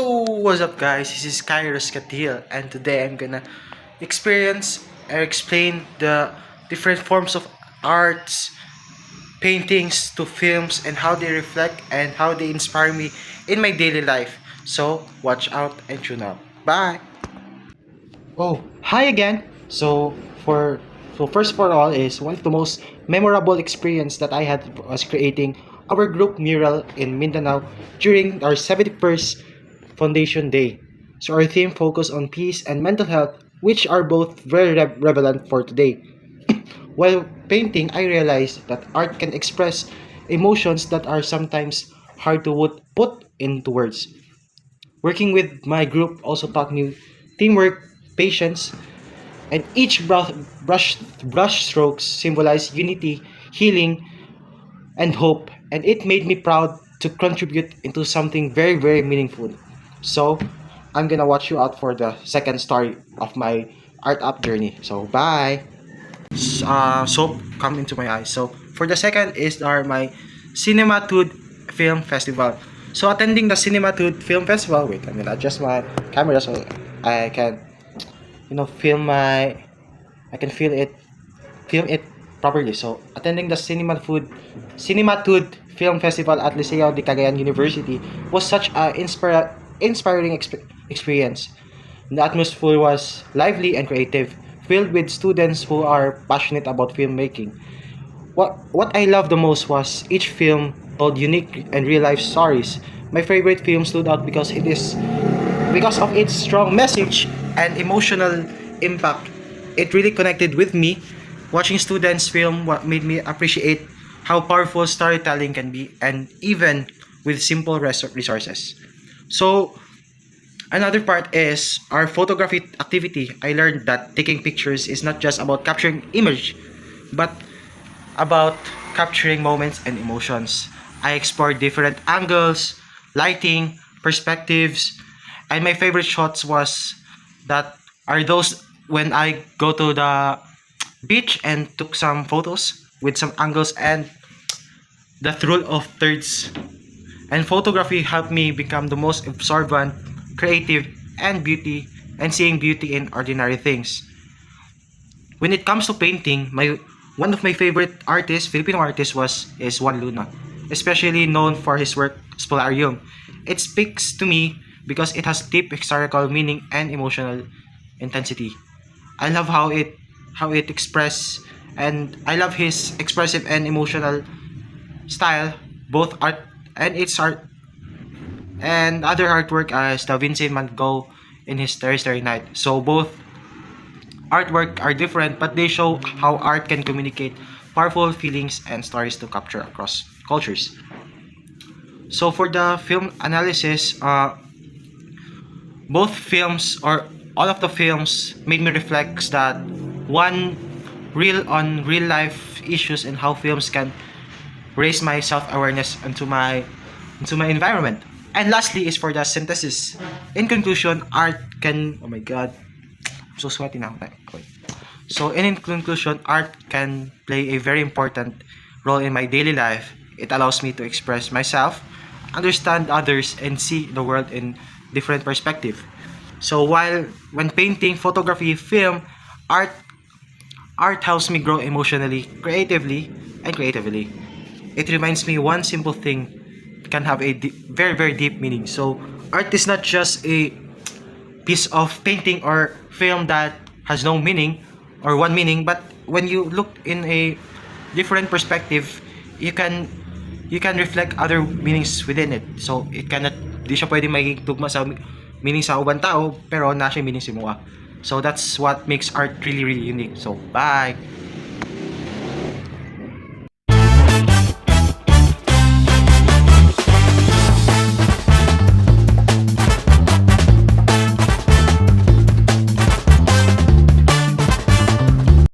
Yo, what's up guys? This is Kairos Katil and today I'm gonna experience or explain the different forms of arts, paintings to films and how they reflect and how they inspire me in my daily life. So watch out and tune out. Bye! Oh, hi again! So first for all is one of the most memorable experience that I had was creating our group mural in Mindanao during our 71st Foundation Day. So our theme focused on peace and mental health, which are both very relevant for today. While painting, I realized that art can express emotions that are sometimes hard to put into words. Working with my group also taught me teamwork, patience, and each brush strokes symbolize unity, healing, and hope, and it made me proud to contribute into something very meaningful. So, I'm gonna watch you out for the second story of my art up journey. So, bye. Soap come into my eyes. So, for the second is my Cinematude Film Festival. So, attending the Cinematude Film Festival. Wait, I'm gonna adjust my camera so I can, film my. I can film it properly. So, attending the Cinematude Film Festival at Liceo de Cagayan University was such an inspiring experience. The atmosphere was lively and creative, filled with students who are passionate about filmmaking. What I loved the most was each film told unique and real life stories. My favorite film stood out because of its strong message and emotional impact. It really connected with me. Watching students film what made me appreciate how powerful storytelling can be, and even with simple resources. So, another part is our photography activity. I learned that taking pictures is not just about capturing image, but about capturing moments and emotions. I explored different angles, lighting, perspectives, and my favorite shots are those when I go to the beach and took some photos with some angles and the thrill of thirds. And photography helped me become the most observant, creative, and seeing beauty in ordinary things. When it comes to painting, my one of my favorite artists, Filipino artists, is Juan Luna, especially known for his work Spolarium. It speaks to me because it has deep historical meaning and emotional intensity. I love how it express and I love his expressive and emotional style, both art and its art and other artwork as Da Vinci Van Gogh in his Starry Night. So both artwork are different, but they show how art can communicate powerful feelings and stories to capture across cultures. So for the film analysis, both films or all of the films made me reflect that one real life issues and how films can raise my self-awareness into my environment. And lastly is for the synthesis. In conclusion, art can, oh my god, I'm so sweaty now. Wait. So in conclusion, art can play a very important role in my daily life. It allows me to express myself, understand others, and see the world in different perspective. So when painting, photography, film, art art helps me grow emotionally, creatively. It reminds me one simple thing can have a very deep meaning. So art is not just a piece of painting or film that has no meaning or one meaning, but when you look in a different perspective, you can reflect other meanings within it. So it cannot di siya pwedeng maging tugma sa meaning sa ubang tao pero nasa meaning si Mua. So that's what makes art really unique. So bye.